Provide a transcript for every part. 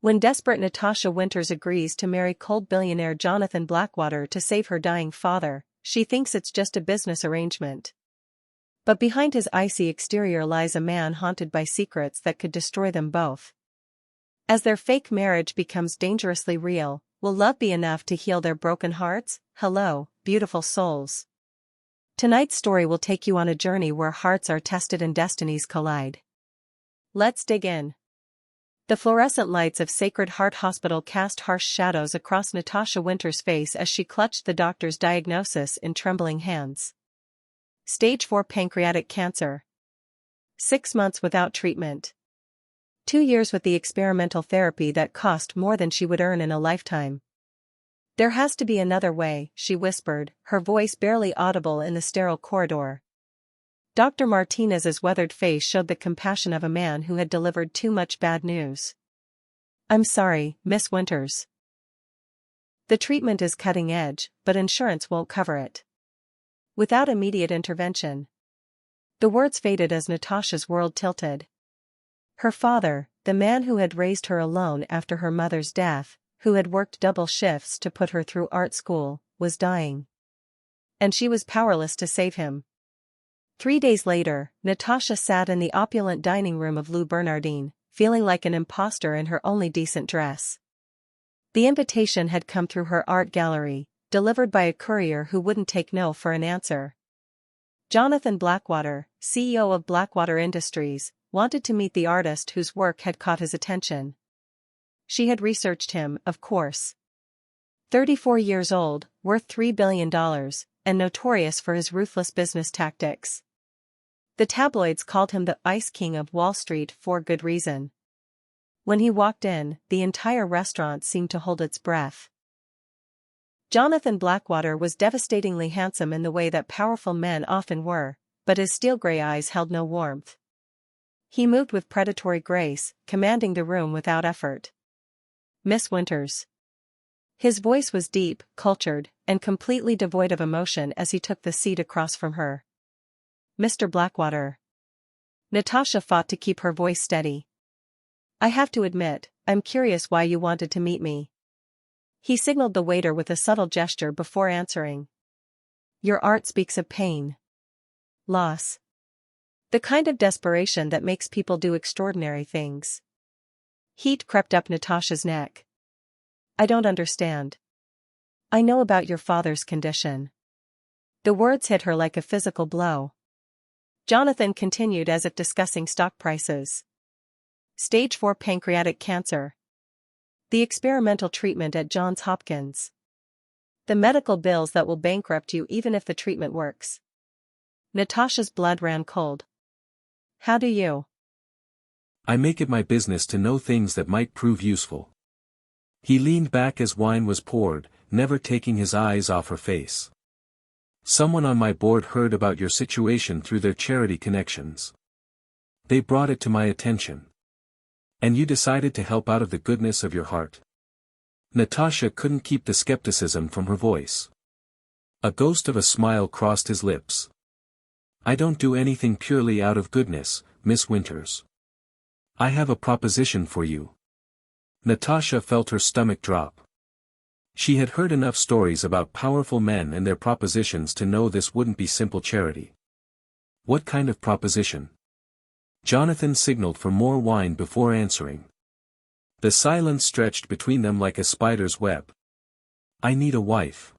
When desperate Natasha Winters agrees to marry cold billionaire Jonathan Blackwater to save her dying father, she thinks it's just a business arrangement. But behind his icy exterior lies a man haunted by secrets that could destroy them both. As their fake marriage becomes dangerously real, will love be enough to heal their broken hearts? Hello, beautiful souls. Tonight's story will take you on a journey where hearts are tested and destinies collide. Let's dig in. The fluorescent lights of Sacred Heart Hospital cast harsh shadows across Natasha Winters' face as she clutched the doctor's diagnosis in trembling hands. Stage 4 pancreatic cancer. 6 months without treatment. 2 years with the experimental therapy that cost more than she would earn in a lifetime. There has to be another way, she whispered, her voice barely audible in the sterile corridor. Dr. Martinez's weathered face showed the compassion of a man who had delivered too much bad news. I'm sorry, Miss Winters. The treatment is cutting edge, but insurance won't cover it. Without immediate intervention. The words faded as Natasha's world tilted. Her father, the man who had raised her alone after her mother's death, who had worked double shifts to put her through art school, was dying. And she was powerless to save him. 3 days later, Natasha sat in the opulent dining room of Lou Bernardine, feeling like an imposter in her only decent dress. The invitation had come through her art gallery, delivered by a courier who wouldn't take no for an answer. Jonathan Blackwater, CEO of Blackwater Industries, wanted to meet the artist whose work had caught his attention. She had researched him, of course. 34 years old, worth $3 billion, and notorious for his ruthless business tactics. The tabloids called him the Ice King of Wall Street for good reason. When he walked in, the entire restaurant seemed to hold its breath. Jonathan Blackwater was devastatingly handsome in the way that powerful men often were, but his steel-gray eyes held no warmth. He moved with predatory grace, commanding the room without effort. Miss Winters. His voice was deep, cultured, and completely devoid of emotion as he took the seat across from her. Mr. Blackwater. Natasha fought to keep her voice steady. I have to admit, I'm curious why you wanted to meet me. He signaled the waiter with a subtle gesture before answering. Your art speaks of pain. Loss. The kind of desperation that makes people do extraordinary things. Heat crept up Natasha's neck. I don't understand. I know about your father's condition. The words hit her like a physical blow. Jonathan continued as if discussing stock prices. Stage 4 pancreatic cancer. The experimental treatment at Johns Hopkins. The medical bills that will bankrupt you even if the treatment works. Natasha's blood ran cold. How do you? I make it my business to know things that might prove useful. He leaned back as wine was poured, never taking his eyes off her face. Someone on my board heard about your situation through their charity connections. They brought it to my attention. And you decided to help out of the goodness of your heart. Natasha couldn't keep the skepticism from her voice. A ghost of a smile crossed his lips. I don't do anything purely out of goodness, Miss Winters. I have a proposition for you. Natasha felt her stomach drop. She had heard enough stories about powerful men and their propositions to know this wouldn't be simple charity. What kind of proposition? Jonathan signaled for more wine before answering. The silence stretched between them like a spider's web. I need a wife.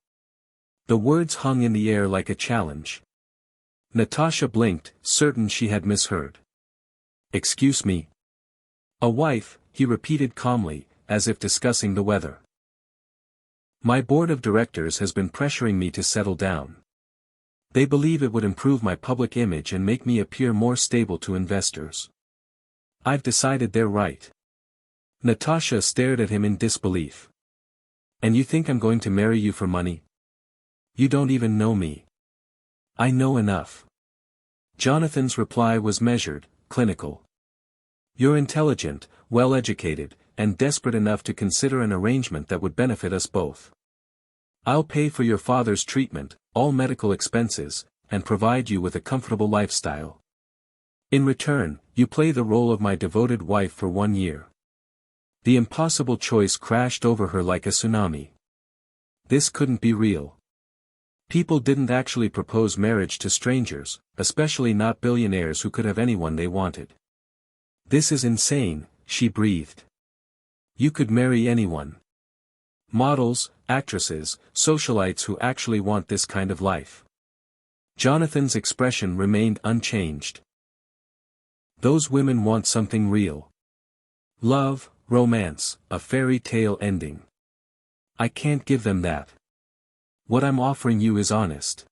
The words hung in the air like a challenge. Natasha blinked, certain she had misheard. Excuse me. A wife, he repeated calmly, as if discussing the weather. My board of directors has been pressuring me to settle down. They believe it would improve my public image and make me appear more stable to investors. I've decided they're right. Natasha stared at him in disbelief. And you think I'm going to marry you for money? You don't even know me. I know enough. Jonathan's reply was measured, clinical. You're intelligent, well-educated, and desperate enough to consider an arrangement that would benefit us both. I'll pay for your father's treatment, all medical expenses, and provide you with a comfortable lifestyle. In return, you play the role of my devoted wife for 1 year. The impossible choice crashed over her like a tsunami. This couldn't be real. People didn't actually propose marriage to strangers, especially not billionaires who could have anyone they wanted. This is insane, she breathed. You could marry anyone. Models, actresses, socialites who actually want this kind of life. Jonathan's expression remained unchanged. Those women want something real. Love, romance, a fairy tale ending. I can't give them that. What I'm offering you is honest.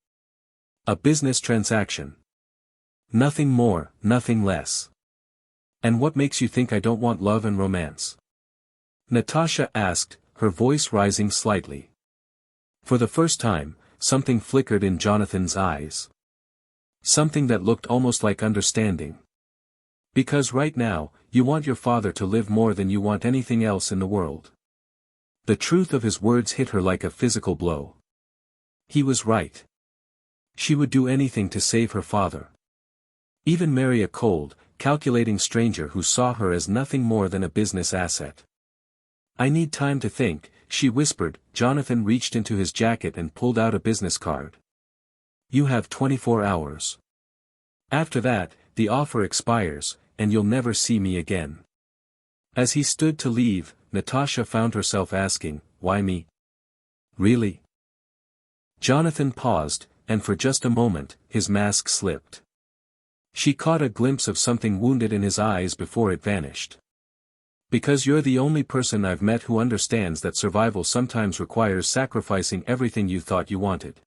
A business transaction. Nothing more, nothing less. And what makes you think I don't want love and romance? Natasha asked, her voice rising slightly. For the first time, something flickered in Jonathan's eyes. Something that looked almost like understanding. Because right now, you want your father to live more than you want anything else in the world. The truth of his words hit her like a physical blow. He was right. She would do anything to save her father. Even marry a cold, calculating stranger who saw her as nothing more than a business asset. I need time to think, she whispered. Jonathan reached into his jacket and pulled out a business card. You have 24 hours. After that, the offer expires, and you'll never see me again. As he stood to leave, Natasha found herself asking, why me? Really? Jonathan paused, and for just a moment, his mask slipped. She caught a glimpse of something wounded in his eyes before it vanished. Because you're the only person I've met who understands that survival sometimes requires sacrificing everything you thought you wanted.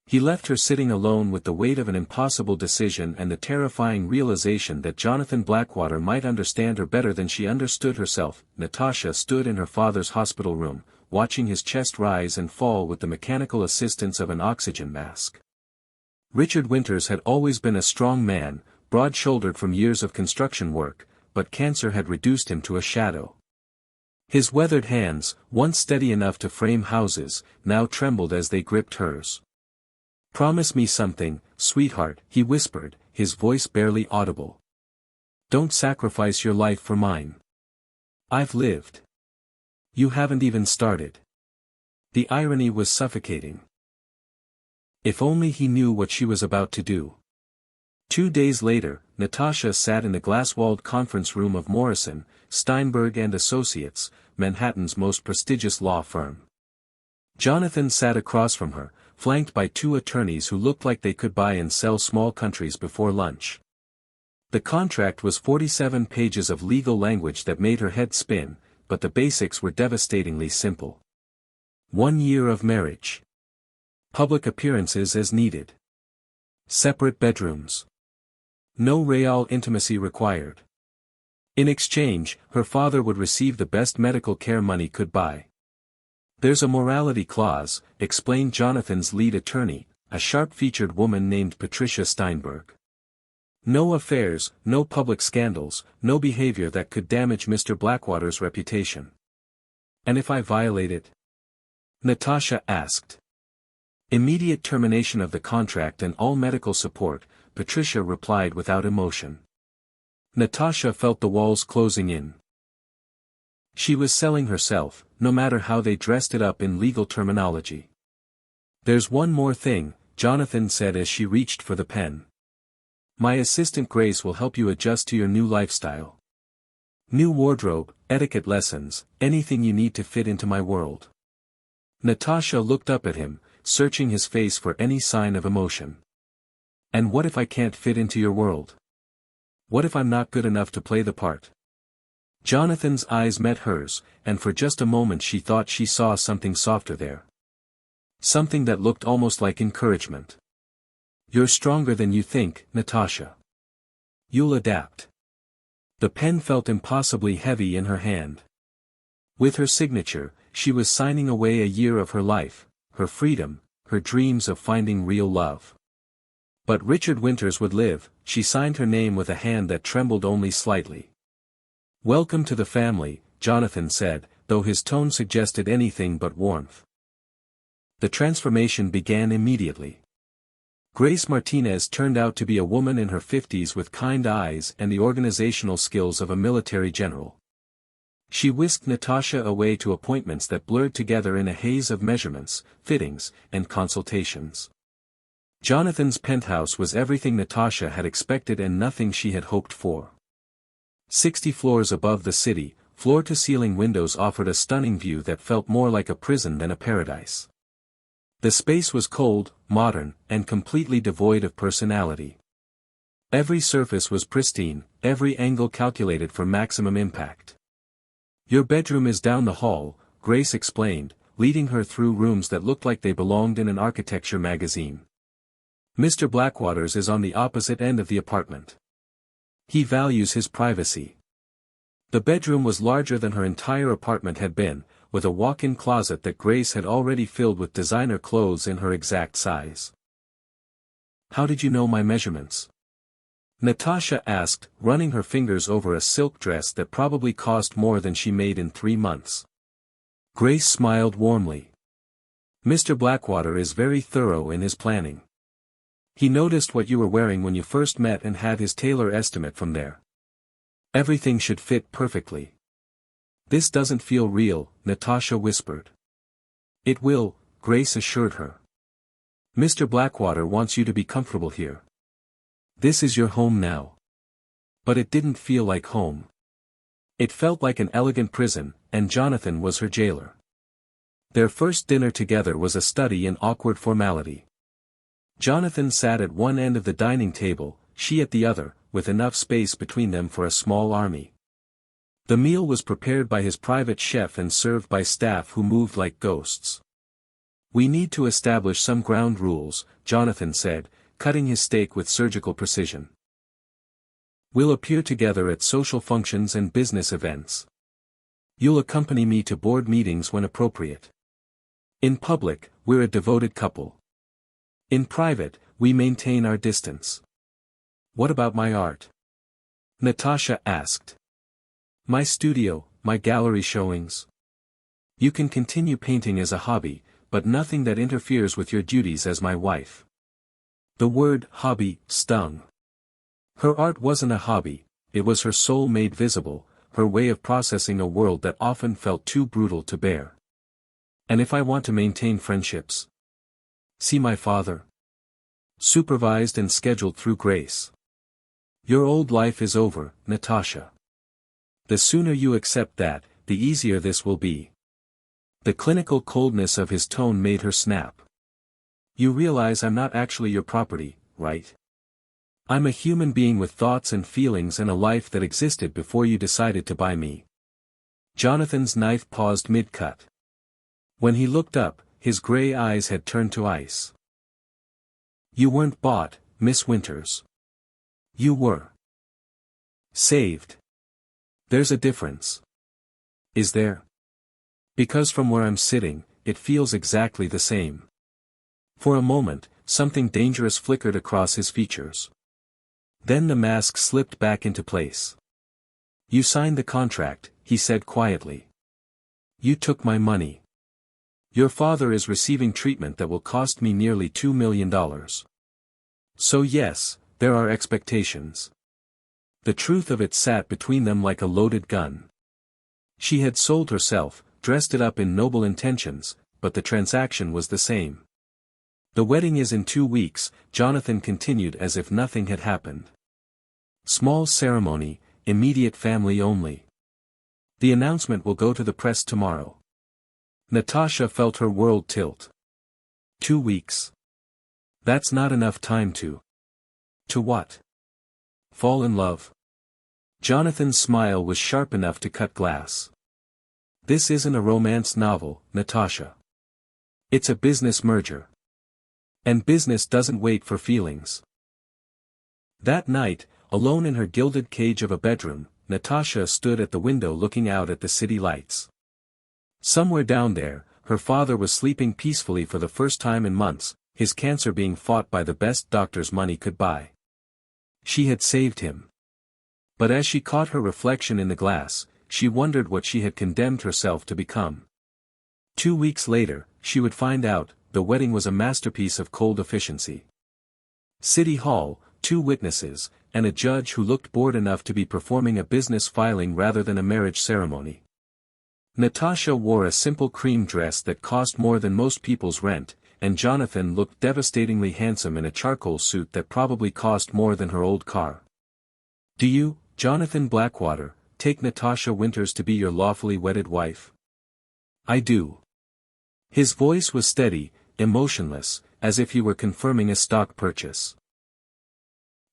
He left her sitting alone with the weight of an impossible decision and the terrifying realization that Jonathan Blackwater might understand her better than she understood herself. Natasha stood in her father's hospital room, watching his chest rise and fall with the mechanical assistance of an oxygen mask. Richard Winters had always been a strong man, broad-shouldered from years of construction work, but cancer had reduced him to a shadow. His weathered hands, once steady enough to frame houses, now trembled as they gripped hers. Promise me something, sweetheart, he whispered, his voice barely audible. Don't sacrifice your life for mine. I've lived. You haven't even started. The irony was suffocating. If only he knew what she was about to do. 2 days later, Natasha sat in the glass-walled conference room of Morrison, Steinberg and Associates, Manhattan's most prestigious law firm. Jonathan sat across from her, flanked by 2 attorneys who looked like they could buy and sell small countries before lunch. The contract was 47 pages of legal language that made her head spin, but the basics were devastatingly simple. 1 year of marriage. Public appearances as needed. Separate bedrooms. No real intimacy required. In exchange, her father would receive the best medical care money could buy. There's a morality clause, explained Jonathan's lead attorney, a sharp-featured woman named Patricia Steinberg. No affairs, no public scandals, no behavior that could damage Mr. Blackwater's reputation. And if I violate it? Natasha asked. Immediate termination of the contract and all medical support, Patricia replied without emotion. Natasha felt the walls closing in. She was selling herself, no matter how they dressed it up in legal terminology. There's one more thing, Jonathan said as she reached for the pen. My assistant Grace will help you adjust to your new lifestyle. New wardrobe, etiquette lessons, anything you need to fit into my world. Natasha looked up at him, searching his face for any sign of emotion. And what if I can't fit into your world? What if I'm not good enough to play the part? Jonathan's eyes met hers, and for just a moment she thought she saw something softer there. Something that looked almost like encouragement. You're stronger than you think, Natasha. You'll adapt. The pen felt impossibly heavy in her hand. With her signature, she was signing away a year of her life, her freedom, her dreams of finding real love. But Richard Winters would live. She signed her name with a hand that trembled only slightly. Welcome to the family, Jonathan said, though his tone suggested anything but warmth. The transformation began immediately. Grace Martinez turned out to be a woman in her 50s with kind eyes and the organizational skills of a military general. She whisked Natasha away to appointments that blurred together in a haze of measurements, fittings, and consultations. Jonathan's penthouse was everything Natasha had expected and nothing she had hoped for. 60 floors above the city, floor-to-ceiling windows offered a stunning view that felt more like a prison than a paradise. The space was cold, modern, and completely devoid of personality. Every surface was pristine, every angle calculated for maximum impact. "Your bedroom is down the hall," Grace explained, leading her through rooms that looked like they belonged in an architecture magazine. "Mr. Blackwater's is on the opposite end of the apartment. He values his privacy." The bedroom was larger than her entire apartment had been, with a walk-in closet that Grace had already filled with designer clothes in her exact size. "How did you know my measurements?" Natasha asked, running her fingers over a silk dress that probably cost more than she made in 3 months. Grace smiled warmly. "Mr. Blackwater is very thorough in his planning. He noticed what you were wearing when you first met and had his tailor estimate from there. Everything should fit perfectly." "This doesn't feel real," Natasha whispered. "It will," Grace assured her. "Mr. Blackwater wants you to be comfortable here. This is your home now." But it didn't feel like home. It felt like an elegant prison, and Jonathan was her jailer. Their first dinner together was a study in awkward formality. Jonathan sat at one end of the dining table, she at the other, with enough space between them for a small army. The meal was prepared by his private chef and served by staff who moved like ghosts. "We need to establish some ground rules," Jonathan said, cutting his steak with surgical precision. "We'll appear together at social functions and business events. You'll accompany me to board meetings when appropriate. In public, we're a devoted couple. In private, we maintain our distance." "What about my art?" Natasha asked. "My studio, my gallery showings. You can continue painting as a hobby, but nothing that interferes with your duties as my wife." The word hobby stung. Her art wasn't a hobby, it was her soul made visible, her way of processing a world that often felt too brutal to bear. "And if I want to maintain friendships? See my father?" Supervised and scheduled through Grace. "Your old life is over, Natasha. The sooner you accept that, the easier this will be." The clinical coldness of his tone made her snap. "You realize I'm not actually your property, right? I'm a human being with thoughts and feelings and a life that existed before you decided to buy me." Jonathan's knife paused mid-cut. When he looked up, his gray eyes had turned to ice. "You weren't bought, Miss Winters. You were saved. There's a difference." "Is there?" "Because from where I'm sitting, it feels exactly the same." For a moment, something dangerous flickered across his features. Then the mask slipped back into place. "You signed the contract," he said quietly. "You took my money. Your father is receiving treatment that will cost me nearly $2 million. So yes, there are expectations." The truth of it sat between them like a loaded gun. She had sold herself, dressed it up in noble intentions, but the transaction was the same. "The wedding is in 2 weeks, Jonathan continued as if nothing had happened. "Small ceremony, immediate family only. The announcement will go to the press tomorrow." Natasha felt her world tilt. 2 weeks. That's not enough time to. To what? Fall in love? Jonathan's smile was sharp enough to cut glass. "This isn't a romance novel, Natasha. It's a business merger. And business doesn't wait for feelings." That night, alone in her gilded cage of a bedroom, Natasha stood at the window looking out at the city lights. Somewhere down there, her father was sleeping peacefully for the first time in months, his cancer being fought by the best doctors money could buy. She had saved him. But as she caught her reflection in the glass, she wondered what she had condemned herself to become. 2 weeks later, she would find out, the wedding was a masterpiece of cold efficiency. City Hall, 2 witnesses, and a judge who looked bored enough to be performing a business filing rather than a marriage ceremony. Natasha wore a simple cream dress that cost more than most people's rent, and Jonathan looked devastatingly handsome in a charcoal suit that probably cost more than her old car. "Do you, Jonathan Blackwater, take Natasha Winters to be your lawfully wedded wife?" "I do." His voice was steady, emotionless, as if he were confirming a stock purchase.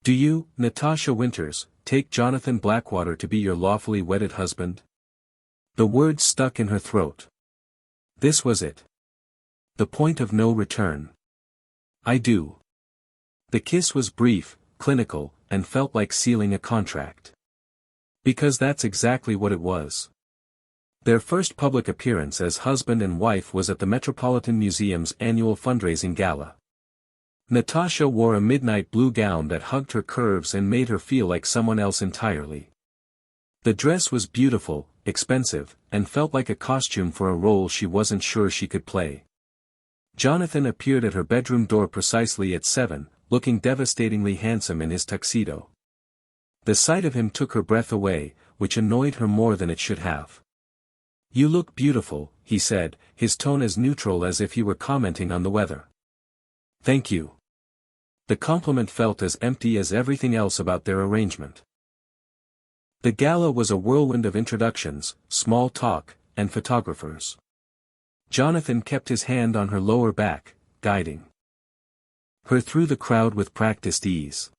"Do you, Natasha Winters, take Jonathan Blackwater to be your lawfully wedded husband?" The words stuck in her throat. This was it. The point of no return. "I do." The kiss was brief, clinical, and felt like sealing a contract. Because that's exactly what it was. Their first public appearance as husband and wife was at the Metropolitan Museum's annual fundraising gala. Natasha wore a midnight blue gown that hugged her curves and made her feel like someone else entirely. The dress was beautiful, expensive, and felt like a costume for a role she wasn't sure she could play. Jonathan appeared at her bedroom door precisely at 7, looking devastatingly handsome in his tuxedo. The sight of him took her breath away, which annoyed her more than it should have. "You look beautiful," he said, his tone as neutral as if he were commenting on the weather. "Thank you." The compliment felt as empty as everything else about their arrangement. The gala was a whirlwind of introductions, small talk, and photographers. Jonathan kept his hand on her lower back, guiding her through the crowd with practiced ease.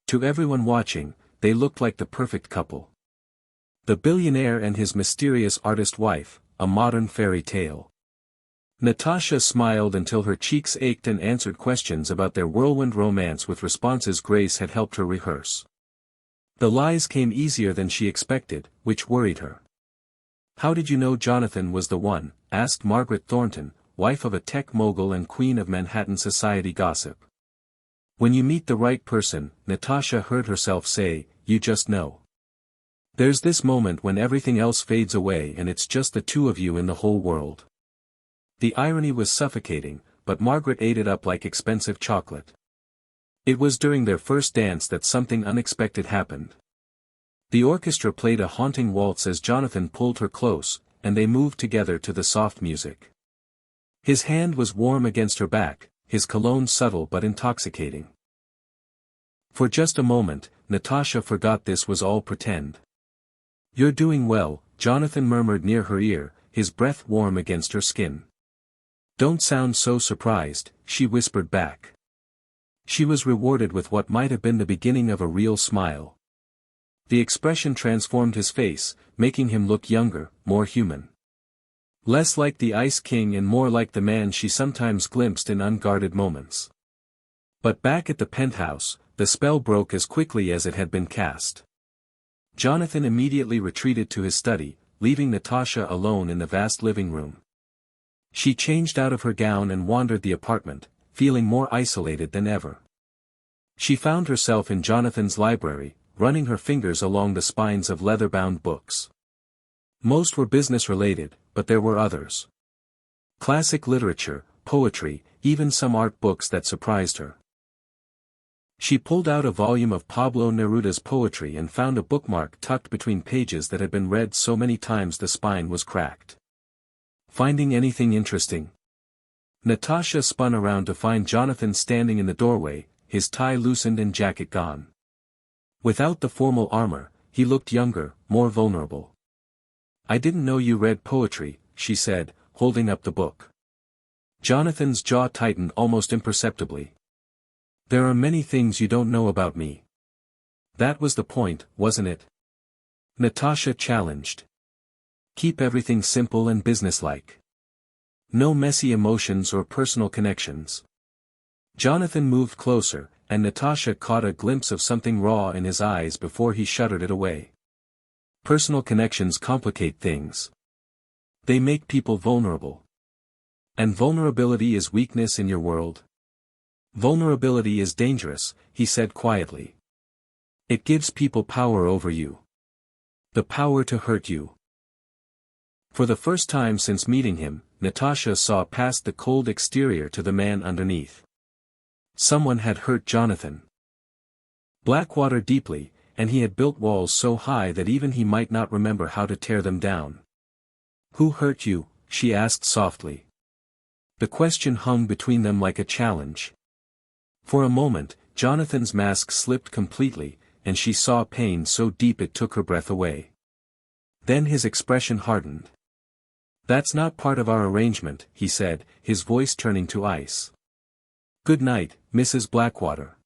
To everyone watching, they looked like the perfect couple. The billionaire and his mysterious artist wife, a modern fairy tale. Natasha smiled until her cheeks ached and answered questions about their whirlwind romance with responses Grace had helped her rehearse. The lies came easier than she expected, which worried her. "How did you know Jonathan was the one?" asked Margaret Thornton, wife of a tech mogul and queen of Manhattan society gossip. "When you meet the right person," Natasha heard herself say, "you just know. There's this moment when everything else fades away and it's just the two of you in the whole world." The irony was suffocating, but Margaret ate it up like expensive chocolate. It was during their first dance that something unexpected happened. The orchestra played a haunting waltz as Jonathan pulled her close, and they moved together to the soft music. His hand was warm against her back, his cologne subtle but intoxicating. For just a moment, Natasha forgot this was all pretend. "You're doing well," Jonathan murmured near her ear, his breath warm against her skin. "Don't sound so surprised," she whispered back. She was rewarded with what might have been the beginning of a real smile. The expression transformed his face, making him look younger, more human. Less like the Ice King and more like the man she sometimes glimpsed in unguarded moments. But back at the penthouse, the spell broke as quickly as it had been cast. Jonathan immediately retreated to his study, leaving Natasha alone in the vast living room. She changed out of her gown and wandered the apartment, feeling more isolated than ever. She found herself in Jonathan's library, running her fingers along the spines of leather-bound books. Most were business-related, but there were others. Classic literature, poetry, even some art books that surprised her. She pulled out a volume of Pablo Neruda's poetry and found a bookmark tucked between pages that had been read so many times the spine was cracked. "Finding anything interesting?" Natasha spun around to find Jonathan standing in the doorway, his tie loosened and jacket gone. Without the formal armor, he looked younger, more vulnerable. "I didn't know you read poetry," she said, holding up the book. Jonathan's jaw tightened almost imperceptibly. "There are many things you don't know about me." That was the point, wasn't it? Natasha challenged. "Keep everything simple and businesslike. No messy emotions or personal connections." Jonathan moved closer, and Natasha caught a glimpse of something raw in his eyes before he shuttered it away. "Personal connections complicate things. They make people vulnerable. And vulnerability is weakness in your world." "Vulnerability is dangerous," he said quietly. "It gives people power over you. The power to hurt you." For the first time since meeting him, Natasha saw past the cold exterior to the man underneath. Someone had hurt Jonathan Blackwater deeply, and he had built walls so high that even he might not remember how to tear them down. "Who hurt you?" she asked softly. The question hung between them like a challenge. For a moment, Jonathan's mask slipped completely, and she saw pain so deep it took her breath away. Then his expression hardened. "That's not part of our arrangement," he said, his voice turning to ice. "Good night, Mrs. Blackwater."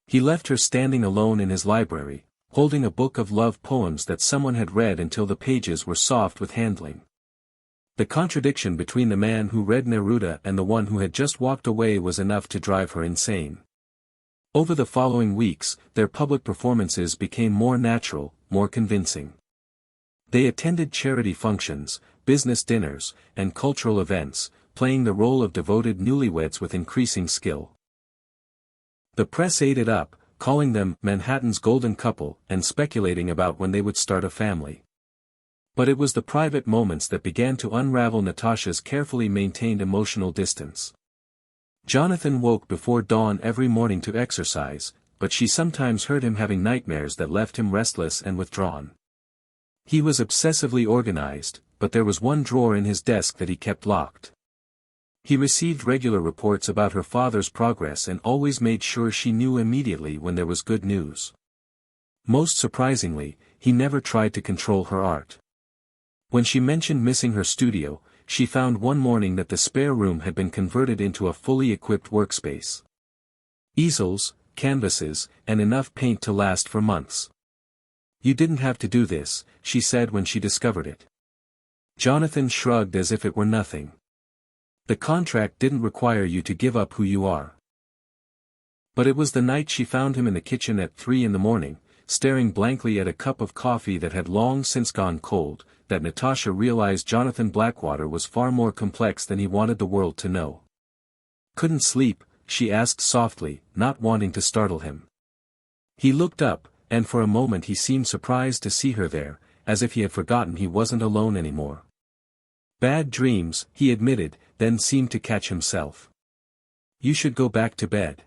He left her standing alone in his library, holding a book of love poems that someone had read until the pages were soft with handling. The contradiction between the man who read Neruda and the one who had just walked away was enough to drive her insane. Over the following weeks, their public performances became more natural, more convincing. They attended charity functions, business dinners, and cultural events, playing the role of devoted newlyweds with increasing skill. The press ate it up, calling them Manhattan's golden couple and speculating about when they would start a family. But it was the private moments that began to unravel Natasha's carefully maintained emotional distance. Jonathan woke before dawn every morning to exercise, but she sometimes heard him having nightmares that left him restless and withdrawn. He was obsessively organized, but there was one drawer in his desk that he kept locked. He received regular reports about her father's progress and always made sure she knew immediately when there was good news. Most surprisingly, he never tried to control her art. When she mentioned missing her studio, she found one morning that the spare room had been converted into a fully equipped workspace. Easels, canvases, and enough paint to last for months. "You didn't have to do this," she said when she discovered it. Jonathan shrugged as if it were nothing. "The contract didn't require you to give up who you are." But it was the night she found him in the kitchen at 3 a.m, staring blankly at a cup of coffee that had long since gone cold, that Natasha realized Jonathan Blackwater was far more complex than he wanted the world to know. "Couldn't sleep?" she asked softly, not wanting to startle him. He looked up, and for a moment he seemed surprised to see her there, as if he had forgotten he wasn't alone anymore. "Bad dreams," he admitted, then seemed to catch himself. "You should go back to bed."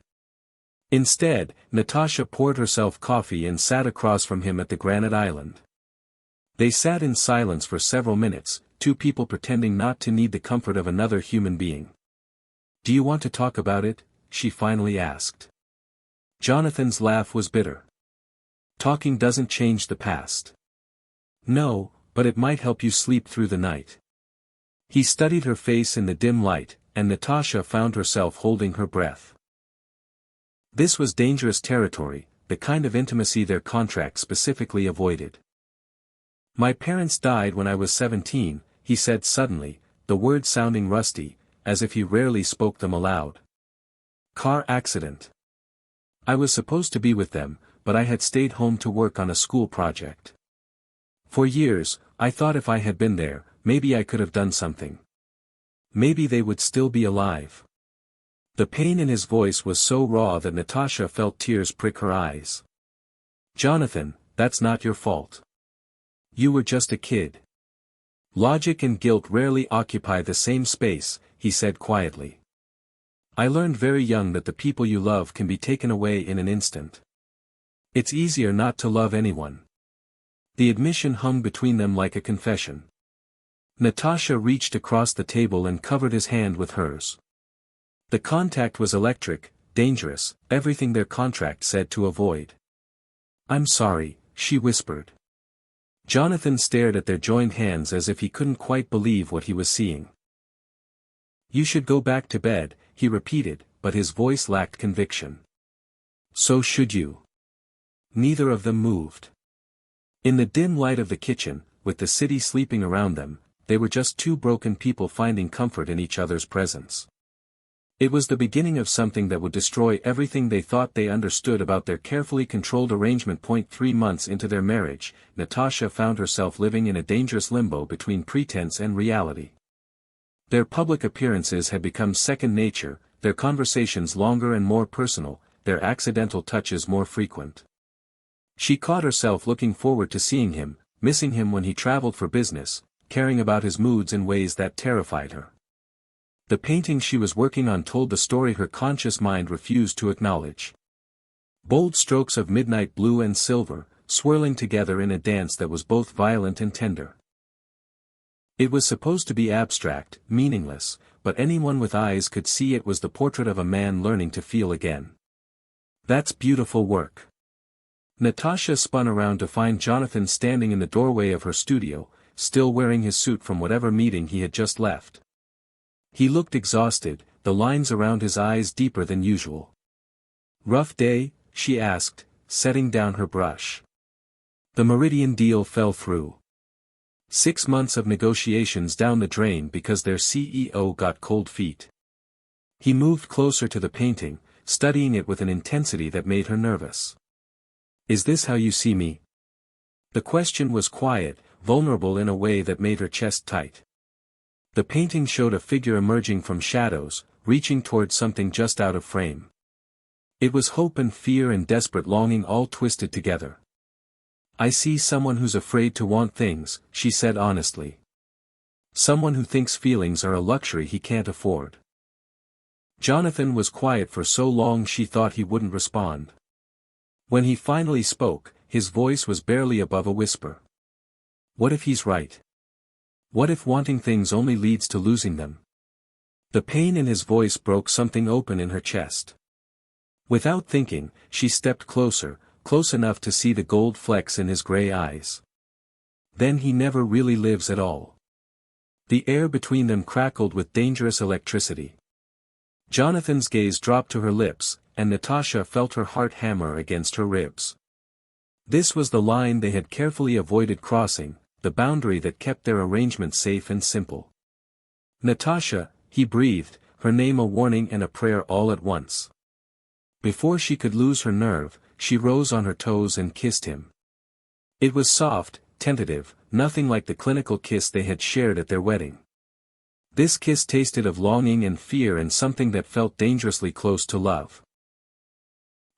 Instead, Natasha poured herself coffee and sat across from him at the granite island. They sat in silence for several minutes, two people pretending not to need the comfort of another human being. "Do you want to talk about it?" she finally asked. Jonathan's laugh was bitter. "Talking doesn't change the past." "No, but it might help you sleep through the night." He studied her face in the dim light, and Natasha found herself holding her breath. This was dangerous territory, the kind of intimacy their contract specifically avoided. "My parents died when I was 17, he said suddenly, the words sounding rusty, as if he rarely spoke them aloud. "Car accident. I was supposed to be with them, but I had stayed home to work on a school project. For years, I thought if I had been there, maybe I could have done something. Maybe they would still be alive." The pain in his voice was so raw that Natasha felt tears prick her eyes. "Jonathan, that's not your fault. You were just a kid. Logic and guilt rarely occupy the same space," he said quietly. "I learned very young that the people you love can be taken away in an instant. It's easier not to love anyone." The admission hung between them like a confession. Natasha reached across the table and covered his hand with hers. The contact was electric, dangerous, everything their contract said to avoid. "I'm sorry," she whispered. Jonathan stared at their joined hands as if he couldn't quite believe what he was seeing. "You should go back to bed," he repeated, but his voice lacked conviction. "So should you." Neither of them moved. In the dim light of the kitchen, with the city sleeping around them, they were just two broken people finding comfort in each other's presence. It was the beginning of something that would destroy everything they thought they understood about their carefully controlled arrangement. 3 months into their marriage, Natasha found herself living in a dangerous limbo between pretense and reality. Their public appearances had become second nature, their conversations longer and more personal, their accidental touches more frequent. She caught herself looking forward to seeing him, missing him when he traveled for business, caring about his moods in ways that terrified her. The painting she was working on told the story her conscious mind refused to acknowledge. Bold strokes of midnight blue and silver, swirling together in a dance that was both violent and tender. It was supposed to be abstract, meaningless, but anyone with eyes could see it was the portrait of a man learning to feel again. That's beautiful work. Natasha spun around to find Jonathan standing in the doorway of her studio, still wearing his suit from whatever meeting he had just left. He looked exhausted, the lines around his eyes deeper than usual. "Rough day?" she asked, setting down her brush. The Meridian deal fell through. 6 months of negotiations down the drain because their CEO got cold feet. He moved closer to the painting, studying it with an intensity that made her nervous. "Is this how you see me?" The question was quiet, vulnerable in a way that made her chest tight. The painting showed a figure emerging from shadows, reaching towards something just out of frame. It was hope and fear and desperate longing all twisted together. "I see someone who's afraid to want things," she said honestly. "Someone who thinks feelings are a luxury he can't afford." Jonathan was quiet for so long she thought he wouldn't respond. When he finally spoke, his voice was barely above a whisper. "What if he's right? What if wanting things only leads to losing them?" The pain in his voice broke something open in her chest. Without thinking, she stepped closer, close enough to see the gold flecks in his gray eyes. "Then he never really lives at all." The air between them crackled with dangerous electricity. Jonathan's gaze dropped to her lips, and Natasha felt her heart hammer against her ribs. This was the line they had carefully avoided crossing, the boundary that kept their arrangement safe and simple. "Natasha," he breathed, her name a warning and a prayer all at once. Before she could lose her nerve, she rose on her toes and kissed him. It was soft, tentative, nothing like the clinical kiss they had shared at their wedding. This kiss tasted of longing and fear and something that felt dangerously close to love.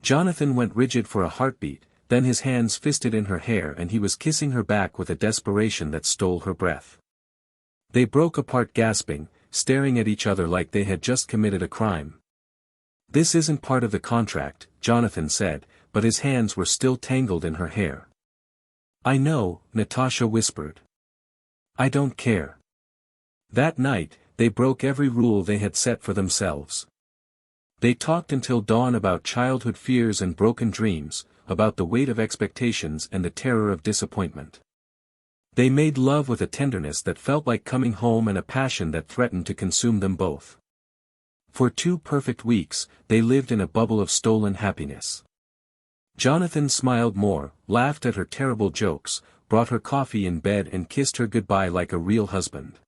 Jonathan went rigid for a heartbeat, then his hands fisted in her hair and he was kissing her back with a desperation that stole her breath. They broke apart gasping, staring at each other like they had just committed a crime. "This isn't part of the contract," Jonathan said, but his hands were still tangled in her hair. "I know," Natasha whispered. "I don't care." That night, they broke every rule they had set for themselves. They talked until dawn about childhood fears and broken dreams, about the weight of expectations and the terror of disappointment. They made love with a tenderness that felt like coming home and a passion that threatened to consume them both. For 2 perfect weeks, they lived in a bubble of stolen happiness. Jonathan smiled more, laughed at her terrible jokes, brought her coffee in bed and kissed her goodbye like a real husband.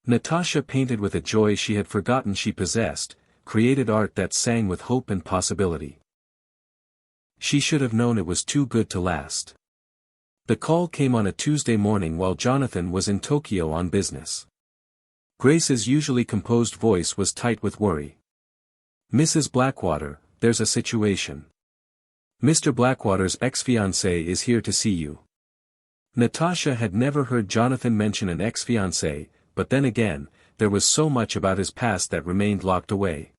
Natasha painted with a joy she had forgotten she possessed, created art that sang with hope and possibility. She should have known it was too good to last. The call came on a Tuesday morning while Jonathan was in Tokyo on business. Grace's usually composed voice was tight with worry. "Mrs. Blackwater, there's a situation. Mr. Blackwater's ex-fiancée is here to see you." Natasha had never heard Jonathan mention an ex-fiancée, but then again, there was so much about his past that remained locked away.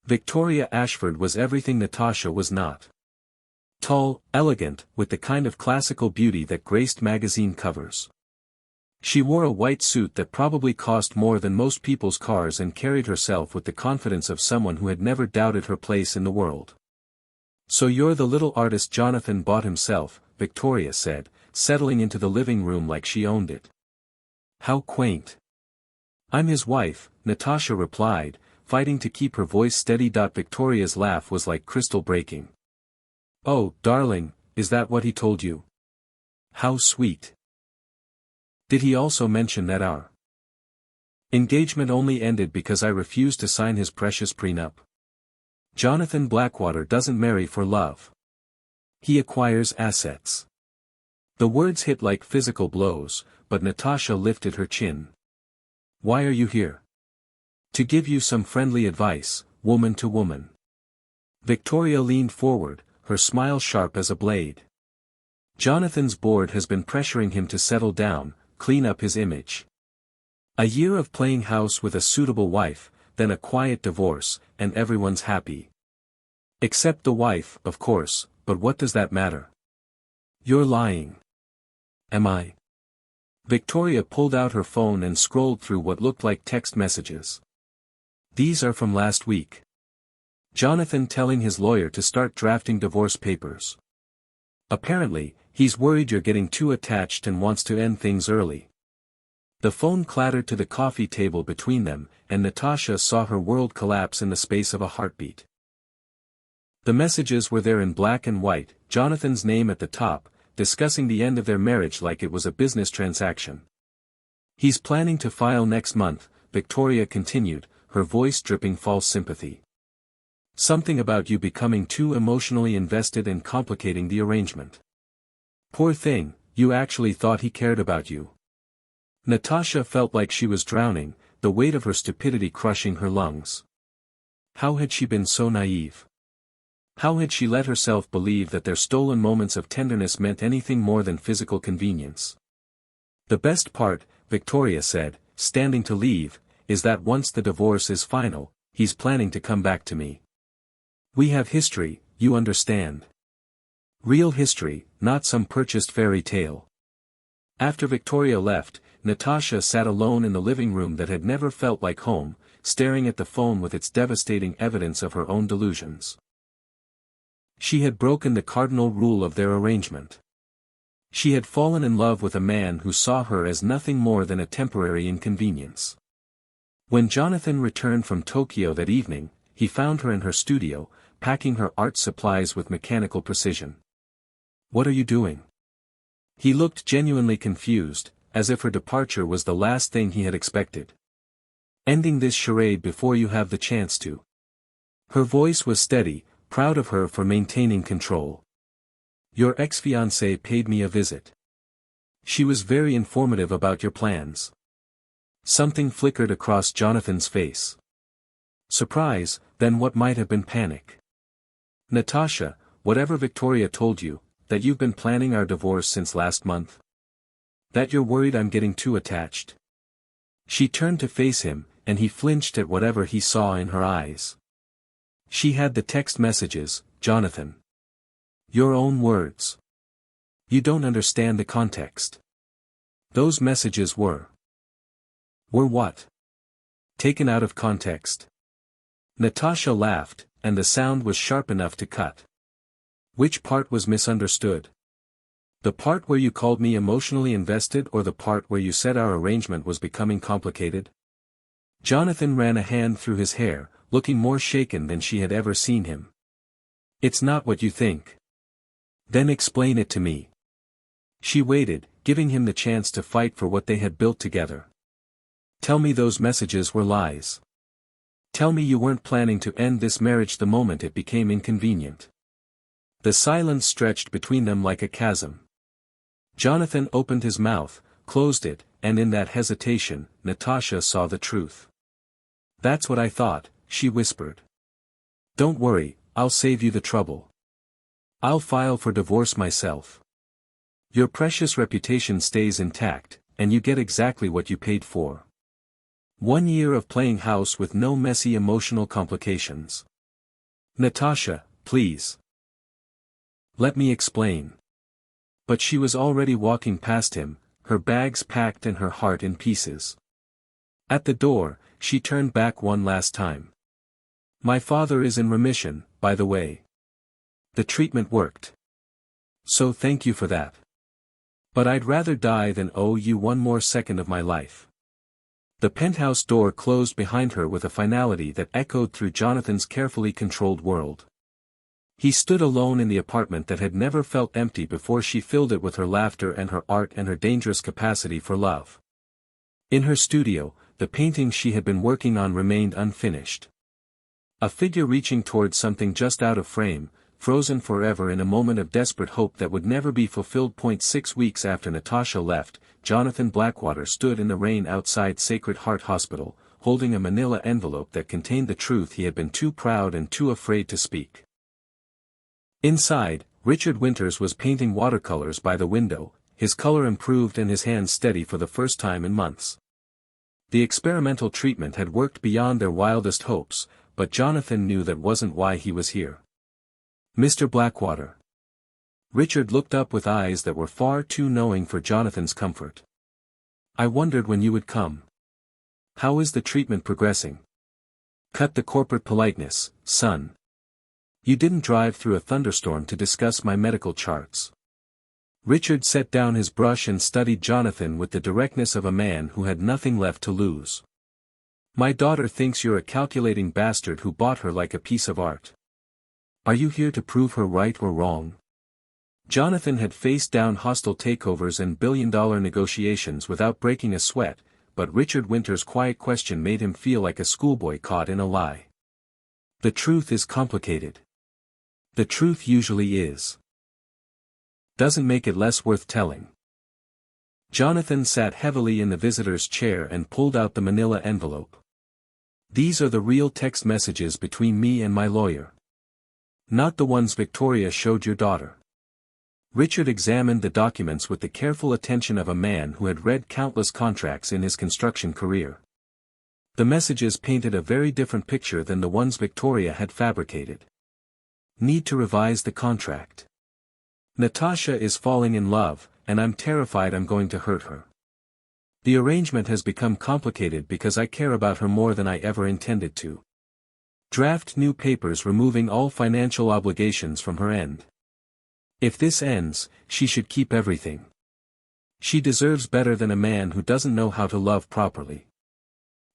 Victoria Ashford was everything Natasha was not. Tall, elegant, with the kind of classical beauty that graced magazine covers. She wore a white suit that probably cost more than most people's cars and carried herself with the confidence of someone who had never doubted her place in the world. "So you're the little artist Jonathan bought himself," Victoria said, settling into the living room like she owned it. "How quaint." "I'm his wife," Natasha replied, fighting to keep her voice steady. Victoria's laugh was like crystal breaking. "Oh, darling, is that what he told you? How sweet. Did he also mention that our engagement only ended because I refused to sign his precious prenup? Jonathan Blackwater doesn't marry for love. He acquires assets." The words hit like physical blows, but Natasha lifted her chin. "Why are you here?" "To give you some friendly advice, woman to woman." Victoria leaned forward, her smile sharp as a blade. "Jonathan's board has been pressuring him to settle down, clean up his image. A year of playing house with a suitable wife, then a quiet divorce, and everyone's happy. Except the wife, of course, but what does that matter?" "You're lying." "Am I?" Victoria pulled out her phone and scrolled through what looked like text messages. These are from last week. Jonathan telling his lawyer to start drafting divorce papers. Apparently, he's worried you're getting too attached and wants to end things early. The phone clattered to the coffee table between them, and Natasha saw her world collapse in the space of a heartbeat. The messages were there in black and white, Jonathan's name at the top, discussing the end of their marriage like it was a business transaction. He's planning to file next month, Victoria continued, her voice dripping false sympathy. Something about you becoming too emotionally invested and complicating the arrangement. Poor thing, you actually thought he cared about you. Natasha felt like she was drowning, the weight of her stupidity crushing her lungs. How had she been so naive? How had she let herself believe that their stolen moments of tenderness meant anything more than physical convenience? The best part, Victoria said, standing to leave, is that once the divorce is final, he's planning to come back to me. We have history, you understand. Real history, not some purchased fairy tale. After Victoria left, Natasha sat alone in the living room that had never felt like home, staring at the phone with its devastating evidence of her own delusions. She had broken the cardinal rule of their arrangement. She had fallen in love with a man who saw her as nothing more than a temporary inconvenience. When Jonathan returned from Tokyo that evening, he found her in her studio, packing her art supplies with mechanical precision. "What are you doing?" He looked genuinely confused, as if her departure was the last thing he had expected. "Ending this charade before you have the chance to." Her voice was steady, proud of her for maintaining control. "Your ex-fiancé paid me a visit. She was very informative about your plans." Something flickered across Jonathan's face. Surprise, then what might have been panic. "Natasha, whatever Victoria told you, that you've been planning our divorce since last month? That you're worried I'm getting too attached?" She turned to face him, and he flinched at whatever he saw in her eyes. "She had the text messages, Jonathan. Your own words. You don't understand the context. Those messages were." "Were what?" "Taken out of context." Natasha laughed, and the sound was sharp enough to cut. "Which part was misunderstood? The part where you called me emotionally invested or the part where you said our arrangement was becoming complicated?" Jonathan ran a hand through his hair, looking more shaken than she had ever seen him. "It's not what you think." "Then explain it to me." She waited, giving him the chance to fight for what they had built together. "Tell me those messages were lies. Tell me you weren't planning to end this marriage the moment it became inconvenient." The silence stretched between them like a chasm. Jonathan opened his mouth, closed it, and in that hesitation, Natasha saw the truth. "That's what I thought," she whispered. "Don't worry, I'll save you the trouble. I'll file for divorce myself. Your precious reputation stays intact, and you get exactly what you paid for. 1 year of playing house with no messy emotional complications." "Natasha, please. Let me explain." But she was already walking past him, her bags packed and her heart in pieces. At the door, she turned back one last time. "My father is in remission, by the way. The treatment worked. So thank you for that. But I'd rather die than owe you one more second of my life." The penthouse door closed behind her with a finality that echoed through Jonathan's carefully controlled world. He stood alone in the apartment that had never felt empty before she filled it with her laughter and her art and her dangerous capacity for love. In her studio, the paintings she had been working on remained unfinished. A figure reaching towards something just out of frame, frozen forever in a moment of desperate hope that would never be fulfilled. 6 weeks after Natasha left, Jonathan Blackwater stood in the rain outside Sacred Heart Hospital, holding a manila envelope that contained the truth he had been too proud and too afraid to speak. Inside, Richard Winters was painting watercolors by the window, his color improved and his hands steady for the first time in months. The experimental treatment had worked beyond their wildest hopes, but Jonathan knew that wasn't why he was here. "Mr. Blackwater." Richard looked up with eyes that were far too knowing for Jonathan's comfort. I wondered when you would come. How is the treatment progressing? Cut the corporate politeness, son. You didn't drive through a thunderstorm to discuss my medical charts. Richard set down his brush and studied Jonathan with the directness of a man who had nothing left to lose. My daughter thinks you're a calculating bastard who bought her like a piece of art. Are you here to prove her right or wrong? Jonathan had faced down hostile takeovers and billion-dollar negotiations without breaking a sweat, but Richard Winters' quiet question made him feel like a schoolboy caught in a lie. The truth is complicated. The truth usually is. Doesn't make it less worth telling. Jonathan sat heavily in the visitor's chair and pulled out the manila envelope. These are the real text messages between me and my lawyer. Not the ones Victoria showed your daughter. Richard examined the documents with the careful attention of a man who had read countless contracts in his construction career. The messages painted a very different picture than the ones Victoria had fabricated. Need to revise the contract. Natasha is falling in love, and I'm terrified I'm going to hurt her. The arrangement has become complicated because I care about her more than I ever intended to. Draft new papers removing all financial obligations from her end. If this ends, she should keep everything. She deserves better than a man who doesn't know how to love properly.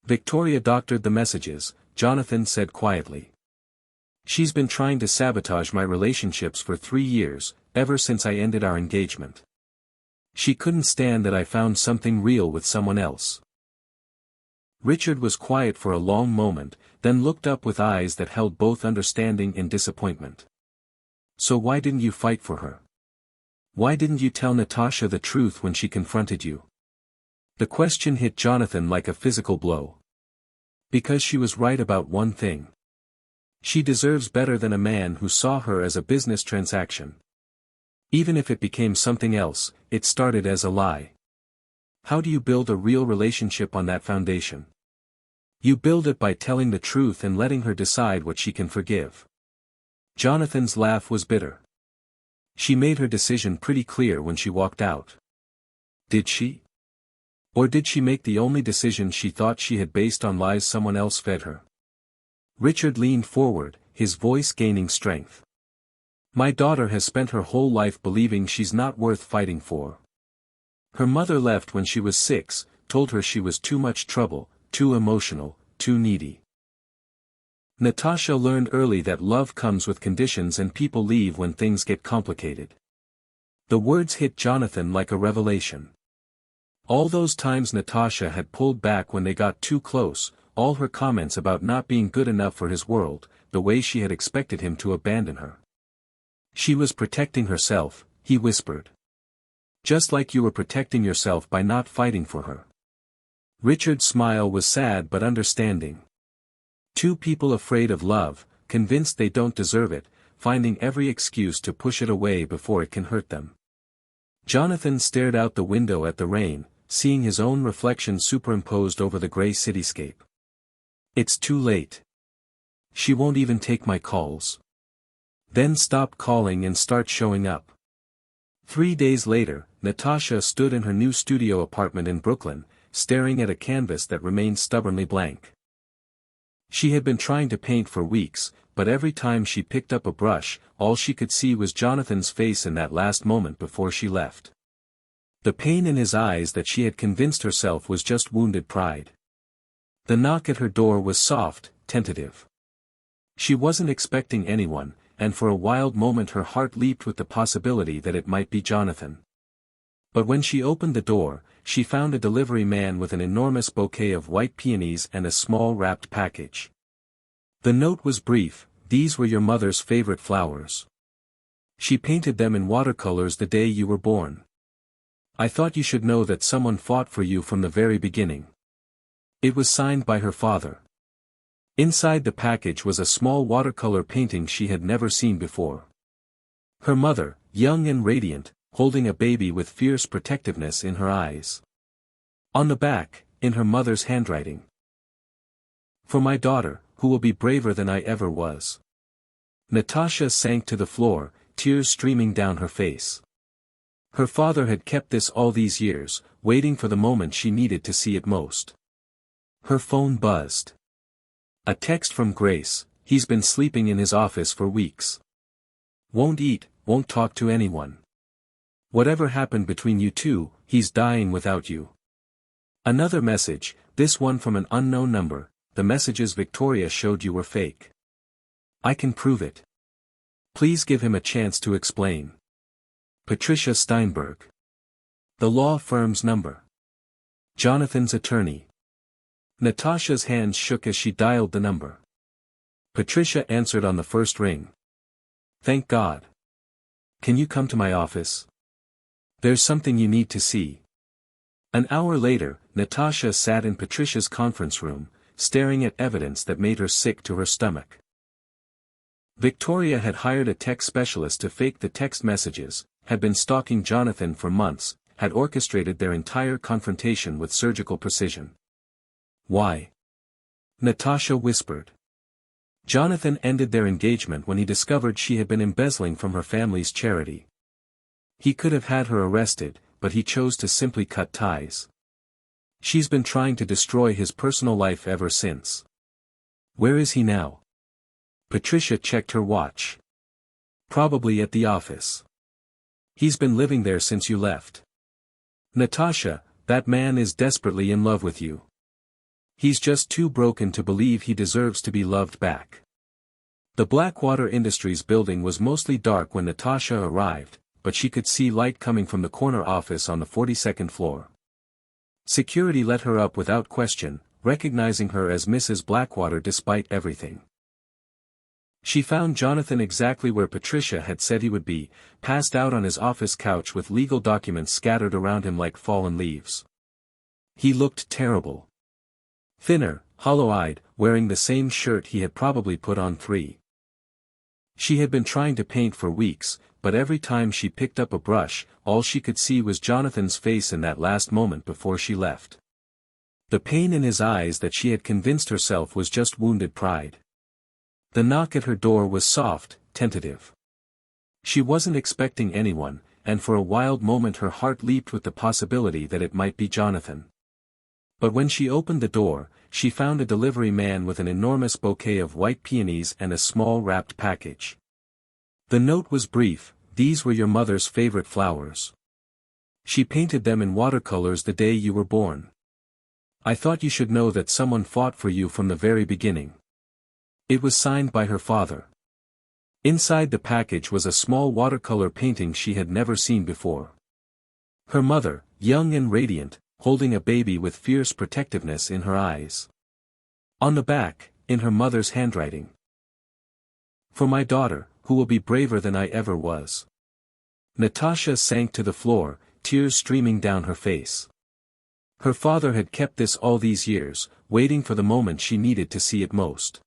Victoria doctored the messages, Jonathan said quietly. She's been trying to sabotage my relationships for 3 years, ever since I ended our engagement. She couldn't stand that I found something real with someone else. Richard was quiet for a long moment, then looked up with eyes that held both understanding and disappointment. So why didn't you fight for her? Why didn't you tell Natasha the truth when she confronted you? The question hit Jonathan like a physical blow. Because she was right about one thing. She deserves better than a man who saw her as a business transaction. Even if it became something else, it started as a lie. How do you build a real relationship on that foundation? You build it by telling the truth and letting her decide what she can forgive. Jonathan's laugh was bitter. She made her decision pretty clear when she walked out. Did she? Or did she make the only decision she thought she had based on lies someone else fed her? Richard leaned forward, his voice gaining strength. My daughter has spent her whole life believing she's not worth fighting for. Her mother left when she was 6, told her she was too much trouble, too emotional, too needy. Natasha learned early that love comes with conditions and people leave when things get complicated. The words hit Jonathan like a revelation. All those times Natasha had pulled back when they got too close, all her comments about not being good enough for his world, the way she had expected him to abandon her. She was protecting herself, he whispered. Just like you were protecting yourself by not fighting for her. Richard's smile was sad but understanding. Two people afraid of love, convinced they don't deserve it, finding every excuse to push it away before it can hurt them. Jonathan stared out the window at the rain, seeing his own reflection superimposed over the gray cityscape. It's too late. She won't even take my calls. Then stop calling and start showing up. 3 days later, Natasha stood in her new studio apartment in Brooklyn, staring at a canvas that remained stubbornly blank. She had been trying to paint for weeks, but every time she picked up a brush, all she could see was Jonathan's face in that last moment before she left. The pain in his eyes that she had convinced herself was just wounded pride. The knock at her door was soft, tentative. She wasn't expecting anyone, and for a wild moment her heart leaped with the possibility that it might be Jonathan. But when she opened the door, she found a delivery man with an enormous bouquet of white peonies and a small wrapped package. The note was brief, "These were your mother's favorite flowers. She painted them in watercolors the day you were born. I thought you should know that someone fought for you from the very beginning." It was signed by her father. Inside the package was a small watercolor painting she had never seen before. Her mother, young and radiant, holding a baby with fierce protectiveness in her eyes. On the back, in her mother's handwriting. "For my daughter, who will be braver than I ever was." Natasha sank to the floor, tears streaming down her face. Her father had kept this all these years, waiting for the moment she needed to see it most. Her phone buzzed. A text from Grace: "He's been sleeping in his office for weeks. Won't eat, won't talk to anyone. Whatever happened between you two, he's dying without you." Another message, this one from an unknown number: "The messages Victoria showed you were fake. I can prove it. Please give him a chance to explain. Patricia Steinberg." The law firm's number. Jonathan's attorney. Natasha's hands shook as she dialed the number. Patricia answered on the first ring. "Thank God. Can you come to my office? There's something you need to see." An hour later, Natasha sat in Patricia's conference room, staring at evidence that made her sick to her stomach. Victoria had hired a tech specialist to fake the text messages, had been stalking Jonathan for months, had orchestrated their entire confrontation with surgical precision. Why? Natasha whispered. Jonathan ended their engagement when he discovered she had been embezzling from her family's charity. He could have had her arrested, but he chose to simply cut ties. She's been trying to destroy his personal life ever since. Where is he now? Patricia checked her watch. Probably at the office. He's been living there since you left. Natasha, that man is desperately in love with you. He's just too broken to believe he deserves to be loved back. The Blackwater Industries building was mostly dark when Natasha arrived, but she could see light coming from the corner office on the 42nd floor. Security let her up without question, recognizing her as Mrs. Blackwater despite everything. She found Jonathan exactly where Patricia had said he would be, passed out on his office couch with legal documents scattered around him like fallen leaves. He looked terrible. Thinner, hollow-eyed, wearing the same shirt he had probably put on 3. She had been trying to paint for weeks, but every time she picked up a brush, all she could see was Jonathan's face in that last moment before she left. The pain in his eyes that she had convinced herself was just wounded pride. The knock at her door was soft, tentative. She wasn't expecting anyone, and for a wild moment her heart leaped with the possibility that it might be Jonathan. But when she opened the door, she found a delivery man with an enormous bouquet of white peonies and a small wrapped package. The note was brief: "These were your mother's favorite flowers. She painted them in watercolors the day you were born. I thought you should know that someone fought for you from the very beginning." It was signed by her father. Inside the package was a small watercolor painting she had never seen before. Her mother, young and radiant, holding a baby with fierce protectiveness in her eyes. On the back, in her mother's handwriting: "For my daughter, who will be braver than I ever was." Natasha sank to the floor, tears streaming down her face. Her father had kept this all these years, waiting for the moment she needed to see it most.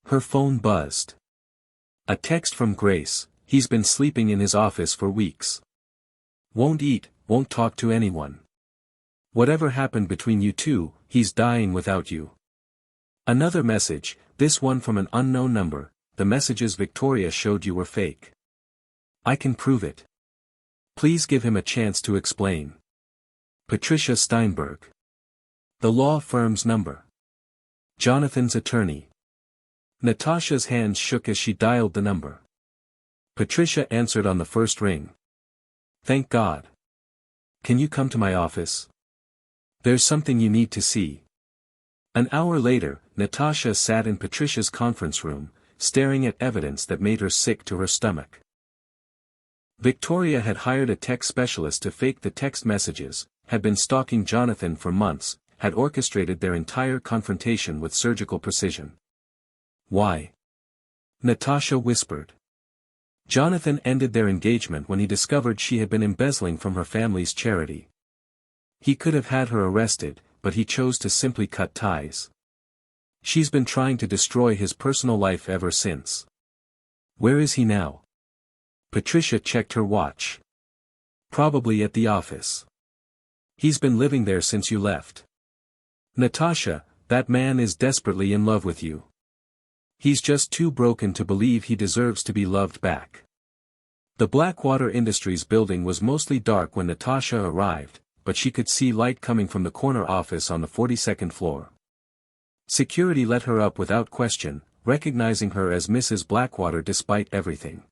Her phone buzzed. A text from Grace: "He's been sleeping in his office for weeks. Won't eat, won't talk to anyone. Whatever happened between you two, he's dying without you." Another message, this one from an unknown number: "The messages Victoria showed you were fake. I can prove it. Please give him a chance to explain. Patricia Steinberg." The law firm's number. Jonathan's attorney. Natasha's hands shook as she dialed the number. Patricia answered on the first ring. "Thank God. Can you come to my office? There's something you need to see." An hour later, Natasha sat in Patricia's conference room, staring at evidence that made her sick to her stomach. Victoria had hired a tech specialist to fake the text messages, had been stalking Jonathan for months, had orchestrated their entire confrontation with surgical precision. Why? Natasha whispered. Jonathan ended their engagement when he discovered she had been embezzling from her family's charity. He could have had her arrested, but he chose to simply cut ties. She's been trying to destroy his personal life ever since. Where is he now? Patricia checked her watch. Probably at the office. He's been living there since you left. Natasha, that man is desperately in love with you. He's just too broken to believe he deserves to be loved back. The Blackwater Industries building was mostly dark when Natasha arrived, but she could see light coming from the corner office on the 42nd floor. Security let her up without question, recognizing her as Mrs. Blackwater despite everything.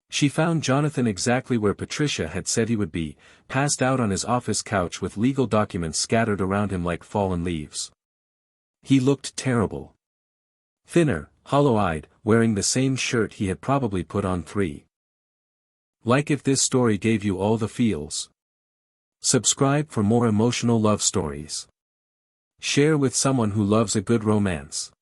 She found Jonathan exactly where Patricia had said he would be, passed out on his office couch with legal documents scattered around him like fallen leaves. He looked terrible. Thinner, hollow-eyed, wearing the same shirt he had probably put on 3. Like if this story gave you all the feels. Subscribe for more emotional love stories. Share with someone who loves a good romance.